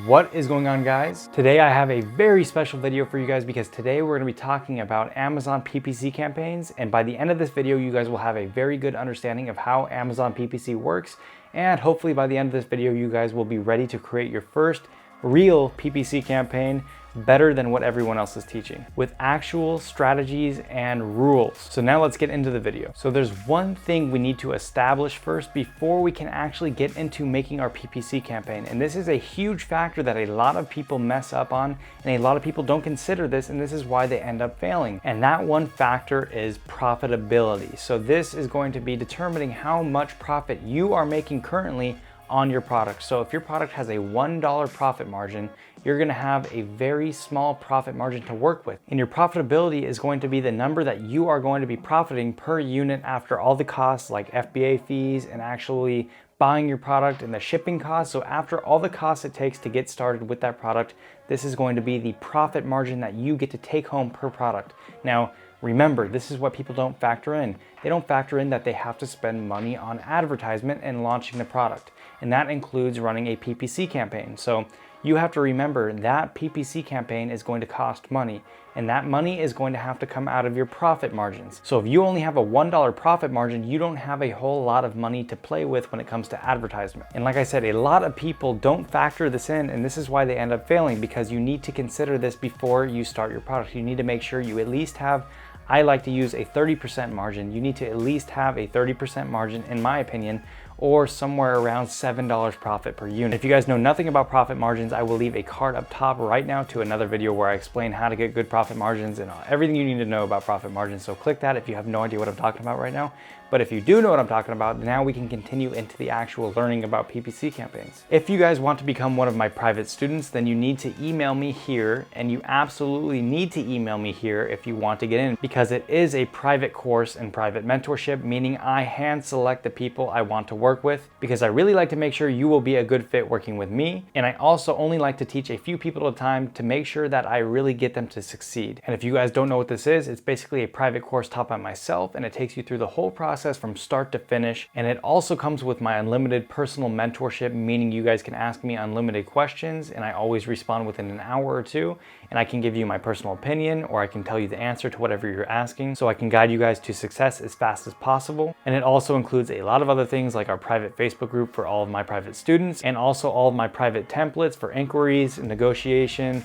What is going on, guys? Today I have a very special video for you guys because today we're going to be talking about Amazon PPC campaigns, and by the end of this video you guys will have a very good understanding of how Amazon PPC works, and hopefully by the end of this video you guys will be ready to create your first real PPC campaign better than what everyone else is teaching, with actual strategies and rules. So now let's get into the video. So there's one thing we need to establish first before we can actually get into making our PPC campaign. And this is a huge factor that a lot of people mess up on, and a lot of people don't consider this, and this is why they end up failing. And that one factor is profitability. So this is going to be determining how much profit you are making currently on your product. So if your product has a $1 profit margin, you're gonna have a very small profit margin to work with. And your profitability is going to be the number that you are going to be profiting per unit after all the costs like FBA fees and actually buying your product and the shipping costs. So after all the costs it takes to get started with that product, this is going to be the profit margin that you get to take home per product. Now, remember, this is what people don't factor in. They don't factor in that they have to spend money on advertisement and launching the product. And that includes running a PPC campaign. So you have to remember that PPC campaign is going to cost money, and that money is going to have to come out of your profit margins. So if you only have a $1 profit margin, you don't have a whole lot of money to play with when it comes to advertisement. And like I said, a lot of people don't factor this in, and this is why they end up failing, because you need to consider this before you start your product. You need to make sure you at least have, I like to use a 30% margin. You need to at least have a 30% margin, in my opinion, or somewhere around $7 profit per unit. If you guys know nothing about profit margins, I will leave a card up top right now to another video where I explain how to get good profit margins and everything you need to know about profit margins. So click that if you have no idea what I'm talking about right now. But if you do know what I'm talking about, now we can continue into the actual learning about PPC campaigns. If you guys want to become one of my private students, then you need to email me here, and you absolutely need to email me here if you want to get in, because it is a private course and private mentorship, meaning I hand select the people I want to work with, because I really like to make sure you will be a good fit working with me. And I also only like to teach a few people at a time to make sure that I really get them to succeed. And if you guys don't know what this is, it's basically a private course taught by myself, and it takes you through the whole process from start to finish. And it also comes with my unlimited personal mentorship, meaning you guys can ask me unlimited questions and I always respond within an hour or two, and I can give you my personal opinion, or I can tell you the answer to whatever you're asking, so I can guide you guys to success as fast as possible. And it also includes a lot of other things like our private Facebook group for all of my private students, and also all of my private templates for inquiries, negotiation,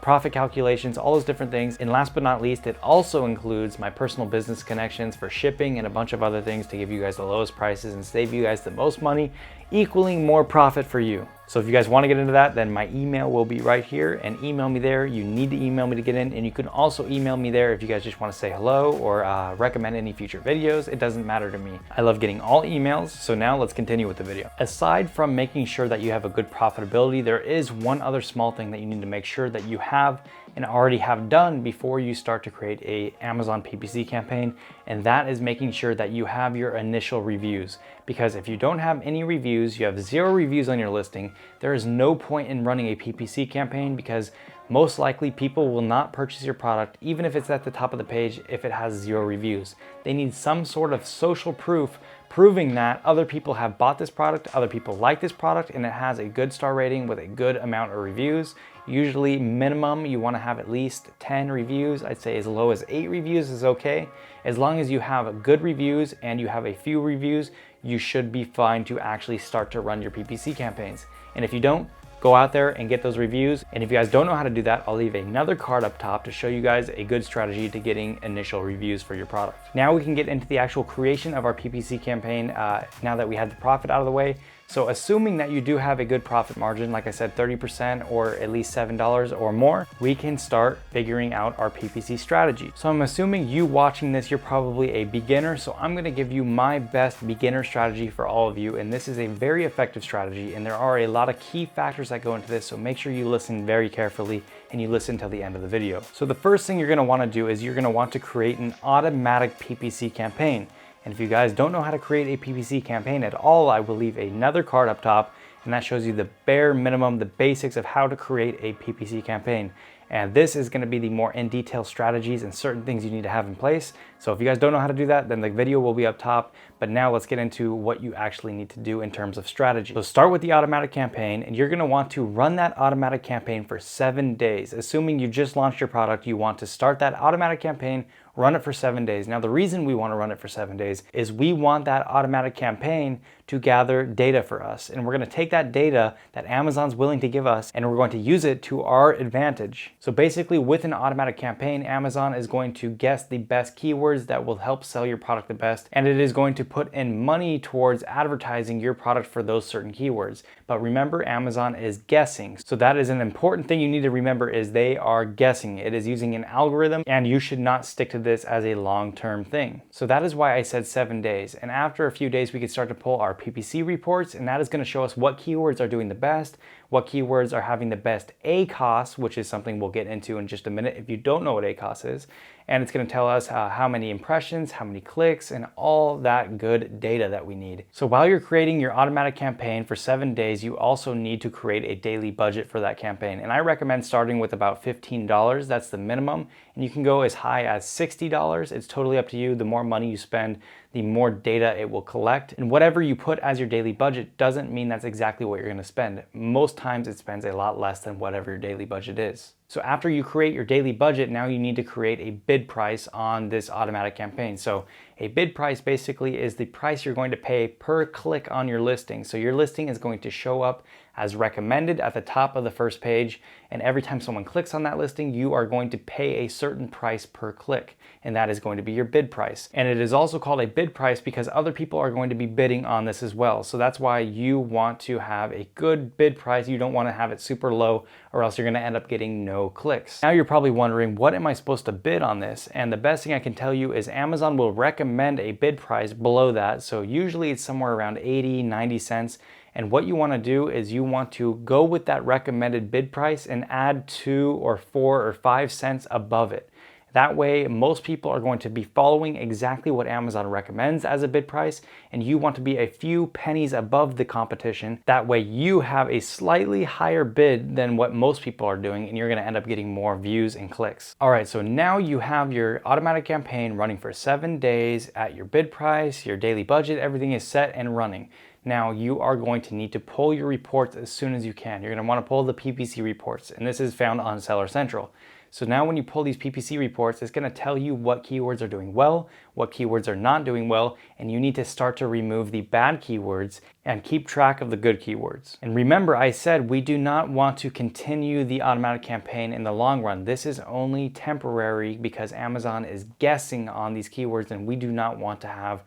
profit calculations, all those different things. And last but not least, it also includes my personal business connections for shipping and a bunch of other things to give you guys the lowest prices and save you guys the most money, equaling more profit for you. So if you guys want to get into that, then my email will be right here, and email me there. You need to email me to get in, and you can also email me there if you guys just want to say hello or recommend any future videos. It doesn't matter to me. I love getting all emails. So now let's continue with the video. Aside from making sure that you have a good profitability, there is one other small thing that you need to make sure that you have and already have done before you start to create a Amazon PPC campaign, and that is making sure that you have your initial reviews. Because if you don't have any reviews, you have 0 reviews on your listing, there is no point in running a PPC campaign, because most likely people will not purchase your product even if it's at the top of the page if it has 0 reviews. They need some sort of social proof proving that other people have bought this product, other people like this product, and it has a good star rating with a good amount of reviews. Usually minimum, you want to have at least 10 reviews. I'd say as low as 8 reviews is okay. As long as you have good reviews and you have a few reviews, you should be fine to actually start to run your PPC campaigns. And if you don't, go out there and get those reviews. And if you guys don't know how to do that, I'll leave another card up top to show you guys a good strategy to getting initial reviews for your product. Now we can get into the actual creation of our PPC campaign now that we had the profit out of the way. So assuming that you do have a good profit margin, like I said, 30% or at least $7 or more, we can start figuring out our PPC strategy. So I'm assuming you watching this, you're probably a beginner. So I'm gonna give you my best beginner strategy for all of you. And this is a very effective strategy. And there are a lot of key factors that go into this. So make sure you listen very carefully and you listen till the end of the video. So the first thing you're gonna wanna do is you're gonna want to create an automatic PPC campaign. And if you guys don't know how to create a PPC campaign at all, I will leave another card up top, and that shows you the bare minimum, the basics of how to create a PPC campaign. And this is going to be the more in-detail strategies and certain things you need to have in place. So if you guys don't know how to do that, then the video will be up top. But now let's get into what you actually need to do in terms of strategy. So start with the automatic campaign, and you're going to want to run that automatic campaign for 7 days. Assuming you just launched your product, you want to start that automatic campaign, run it for 7 days. Now, the reason we want to run it for 7 days is we want that automatic campaign to gather data for us. And we're going to take that data that Amazon's willing to give us, and we're going to use it to our advantage. So basically, with an automatic campaign, Amazon is going to guess the best keywords that will help sell your product the best, and it is going to put in money towards advertising your product for those certain keywords. But remember, Amazon is guessing. So that is an important thing you need to remember, is they are guessing. It is using an algorithm, and you should not stick to this as a long-term thing. So that is why I said 7 days. And after a few days, we can start to pull our PPC reports, and that is going to show us what keywords are doing the best, what keywords are having the best ACoS, which is something we'll get into in just a minute if you don't know what ACoS is. And it's going to tell us how many impressions, how many clicks, and all that good data that we need. So while you're creating your automatic campaign for 7 days, you also need to create a daily budget for that campaign. And I recommend starting with about $15. That's the minimum. And you can go as high as $60. It's totally up to you. The more money you spend, the more data it will collect. And whatever you put as your daily budget doesn't mean that's exactly what you're going to spend. Most times it spends a lot less than whatever your daily budget is. So after you create your daily budget, now you need to create a bid price on this automatic campaign. So a bid price basically is the price you're going to pay per click on your listing. So your listing is going to show up as recommended at the top of the first page. And every time someone clicks on that listing, you are going to pay a certain price per click. And that is going to be your bid price. And it is also called a bid price because other people are going to be bidding on this as well. So that's why you want to have a good bid price. You don't want to have it super low, or else you're going to end up getting no clicks. Now you're probably wondering, what am I supposed to bid on this? And the best thing I can tell you is Amazon will recommend a bid price below that. So usually it's somewhere around 80, 90 cents. And what you want to do is you want to go with that recommended bid price and add 2 or 4 or 5 cents above it. That way, most people are going to be following exactly what Amazon recommends as a bid price, and you want to be a few pennies above the competition. That way, you have a slightly higher bid than what most people are doing, and you're going to end up getting more views and clicks. All right, so now you have your automatic campaign running for 7 days at your bid price, your daily budget, everything is set and running. Now you are going to need to pull your reports as soon as you can. You're going to want to pull the PPC reports, and this is found on Seller Central. So now when you pull these PPC reports, it's going to tell you what keywords are doing well, what keywords are not doing well, and you need to start to remove the bad keywords and keep track of the good keywords. And remember, I said we do not want to continue the automatic campaign in the long run. This is only temporary because Amazon is guessing on these keywords, and we do not want to have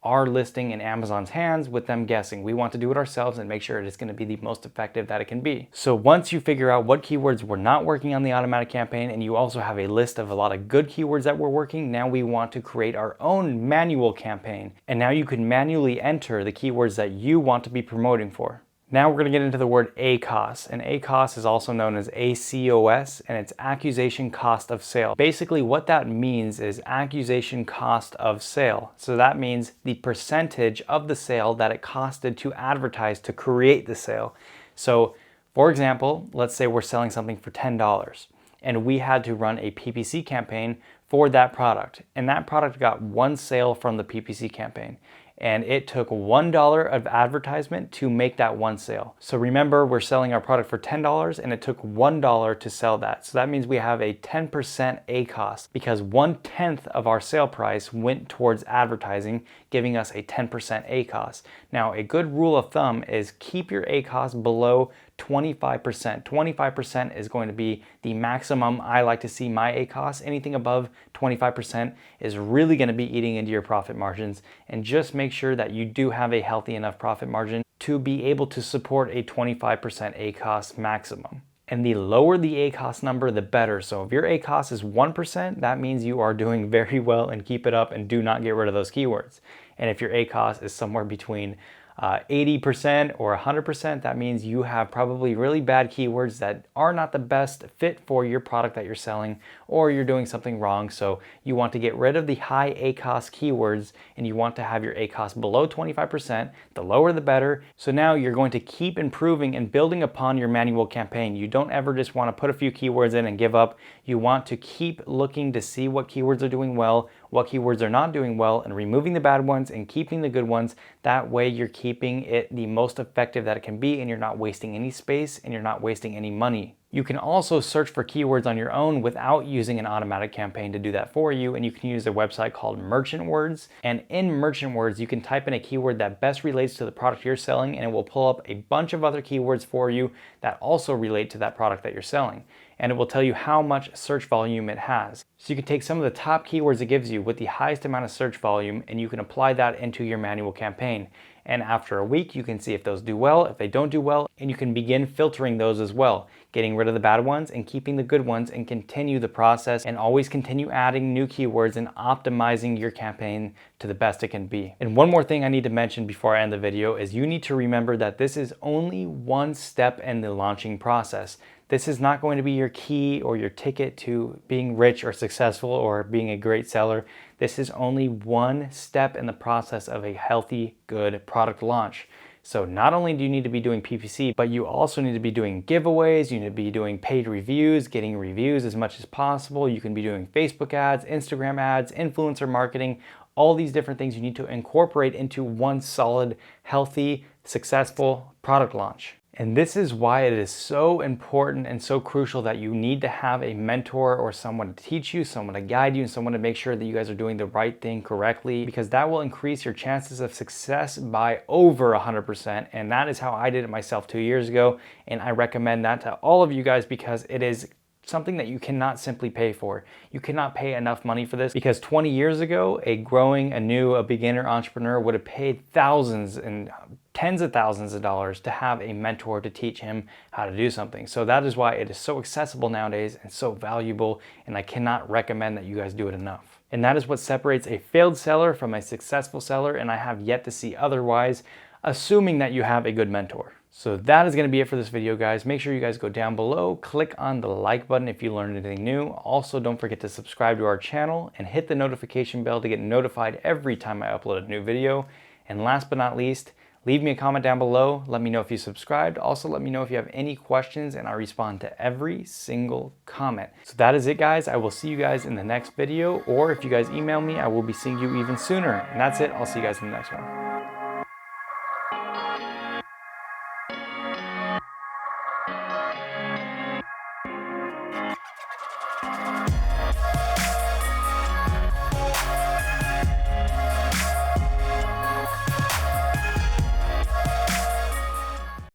our listing in Amazon's hands with them guessing. We want to do it ourselves and make sure it is going to be the most effective that it can be. So once you figure out what keywords were not working on the automatic campaign, and you also have a list of a lot of good keywords that were working, now we want to create our own manual campaign. And now you can manually enter the keywords that you want to be promoting for. Now we're going to get into the word ACoS, and ACoS is also known as ACoS, and it's accusation cost of sale. Basically what that means is accusation cost of sale. So that means the percentage of the sale that it costed to advertise to create the sale. So for example, let's say we're selling something for $10 and we had to run a PPC campaign for that product, and that product got 1 sale from the PPC campaign. And it took $1 of advertisement to make that 1 sale. So remember, we're selling our product for $10 and it took $1 to sell that. So that means we have a 10% ACoS because 1/10 of our sale price went towards advertising, giving us a 10% ACoS. Now, a good rule of thumb is keep your ACoS below 25%. 25% is going to be the maximum I like to see my ACoS. Anything above 25% is really going to be eating into your profit margins. And just make sure that you do have a healthy enough profit margin to be able to support a 25% ACoS maximum. And the lower the ACoS number, the better. So if your ACoS is 1%, that means you are doing very well, and keep it up and do not get rid of those keywords. And if your ACoS is somewhere between 80% or 100%, that means you have probably really bad keywords that are not the best fit for your product that you're selling, or you're doing something wrong. So you want to get rid of the high ACoS keywords, and you want to have your ACoS below 25%. The lower the better. So now you're going to keep improving and building upon your manual campaign. You don't ever just want to put a few keywords in and give up. You want to keep looking to see what keywords are doing well, what keywords are not doing well, and removing the bad ones and keeping the good ones. That way you're keeping it the most effective that it can be, and you're not wasting any space and you're not wasting any money. You can also search for keywords on your own without using an automatic campaign to do that for you, and you can use a website called Merchant Words. And in Merchant Words, you can type in a keyword that best relates to the product you're selling, and it will pull up a bunch of other keywords for you that also relate to that product that you're selling. And it will tell you how much search volume it has. So you can take some of the top keywords it gives you with the highest amount of search volume, and you can apply that into your manual campaign. And after a week, you can see if those do well, if they don't do well, and you can begin filtering those as well, getting rid of the bad ones and keeping the good ones, and continue the process, and always continue adding new keywords and optimizing your campaign to the best it can be. And one more thing I need to mention before I end the video is you need to remember that this is only one step in the launching process. This is not going to be your key or your ticket to being rich or successful or being a great seller. This is only one step in the process of a healthy, good product launch. So not only do you need to be doing PPC, but you also need to be doing giveaways, you need to be doing paid reviews, getting reviews as much as possible. You can be doing Facebook ads, Instagram ads, influencer marketing, all these different things you need to incorporate into one solid, healthy, successful product launch. And this is why it is so important and so crucial that you need to have a mentor or someone to teach you, someone to guide you, and someone to make sure that you guys are doing the right thing correctly, because that will increase your chances of success by over 100%. And that is how I did it myself 2 years ago. And I recommend that to all of you guys because it is something that you cannot simply pay for. You cannot pay enough money for this, because 20 years ago, a beginner entrepreneur would have paid thousands and tens of thousands of dollars to have a mentor to teach him how to do something. So that is why it is so accessible nowadays and so valuable, and I cannot recommend that you guys do it enough. And that is what separates a failed seller from a successful seller, and I have yet to see otherwise, assuming that you have a good mentor. So that is going to be it for this video, guys. Make sure you guys go down below, click on the like button if you learned anything new. Also, don't forget to subscribe to our channel and hit the notification bell to get notified every time I upload a new video. And last but not least, leave me a comment down below. Let me know if you subscribed. Also, let me know if you have any questions, and I respond to every single comment. So that is it, guys. I will see you guys in the next video, or if you guys email me, I will be seeing you even sooner. And that's it. I'll see you guys in the next one.